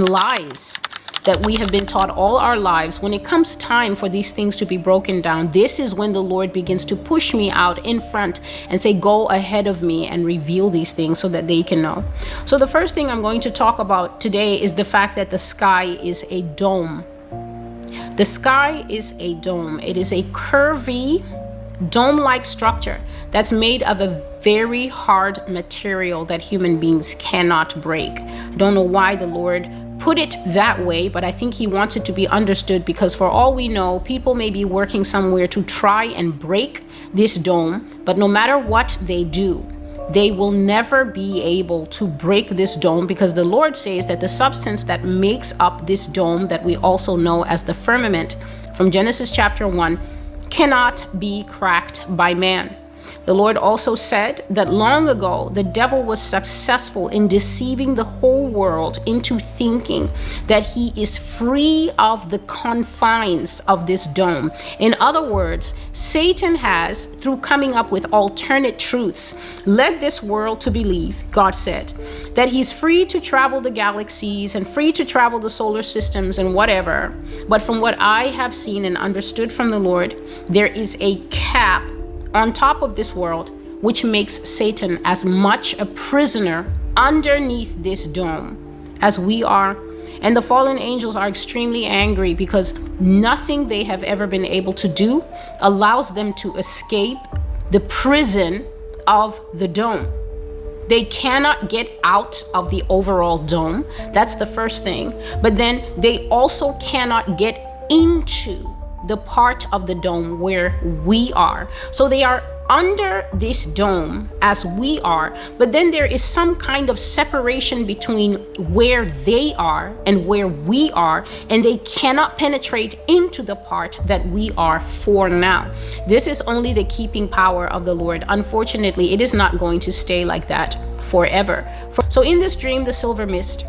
lies that we have been taught all our lives, when it comes time for these things to be broken down, this is when the Lord begins to push me out in front and say, go ahead of me and reveal these things so that they can know. So the first thing I'm going to talk about today is the fact that the sky is a dome. The sky is a dome. It is a curvy, dome-like structure that's made of a very hard material that human beings cannot break. I don't know why the Lord put it that way, but I think he wants it to be understood, because for all we know, people may be working somewhere to try and break this dome, but no matter what they do, they will never be able to break this dome, because the Lord says that the substance that makes up this dome, that we also know as the firmament from Genesis chapter 1, cannot be cracked by man. The Lord also said that long ago, the devil was successful in deceiving the whole world into thinking that he is free of the confines of this dome. In other words, Satan has, through coming up with alternate truths, led this world to believe, God said, that he's free to travel the galaxies and free to travel the solar systems and whatever. But from what I have seen and understood from the Lord, there is a cap on top of this world, which makes Satan as much a prisoner underneath this dome as we are. And the fallen angels are extremely angry because nothing they have ever been able to do allows them to escape the prison of the dome. They cannot get out of the overall dome. That's the first thing. But then they also cannot get into the part of the dome where we are. So they are under this dome as we are, but then there is some kind of separation between where they are and where we are, and they cannot penetrate into the part that we are for now. This is only the keeping power of the Lord. Unfortunately, it is not going to stay like that forever. So in this dream, the silver mist,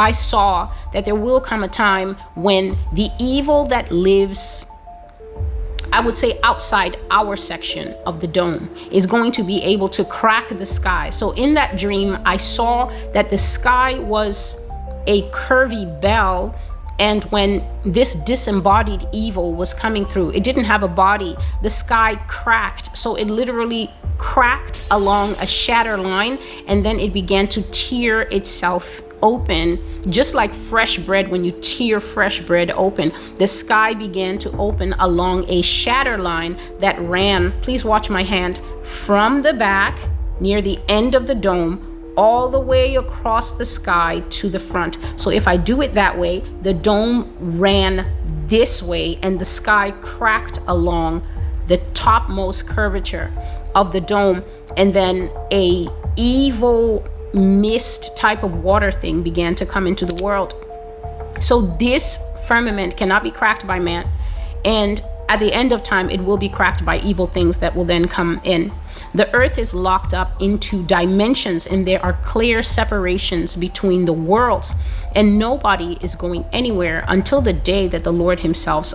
I saw that there will come a time when the evil that lives, I would say, outside our section of the dome is going to be able to crack the sky. So in that dream, I saw that the sky was a curvy bell. And when this disembodied evil was coming through, it didn't have a body. The sky cracked. So it literally cracked along a shatter line, and then it began to tear itself open, just like fresh bread. When you tear fresh bread open, the sky began to open along a shatter line that ran, please watch my hand, from the back near the end of the dome all the way across the sky to the front. So if I do it that way, the dome ran this way and the sky cracked along the topmost curvature of the dome, and then a evil mist type of water thing began to come into the world. So this firmament cannot be cracked by man, and at the end of time it will be cracked by evil things that will then come in. The earth is locked up into dimensions, and there are clear separations between the worlds, and nobody is going anywhere until the day that the Lord himself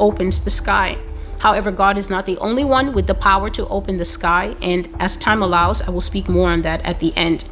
opens the sky. However, God is not the only one with the power to open the sky, and as time allows, I will speak more on that at the end.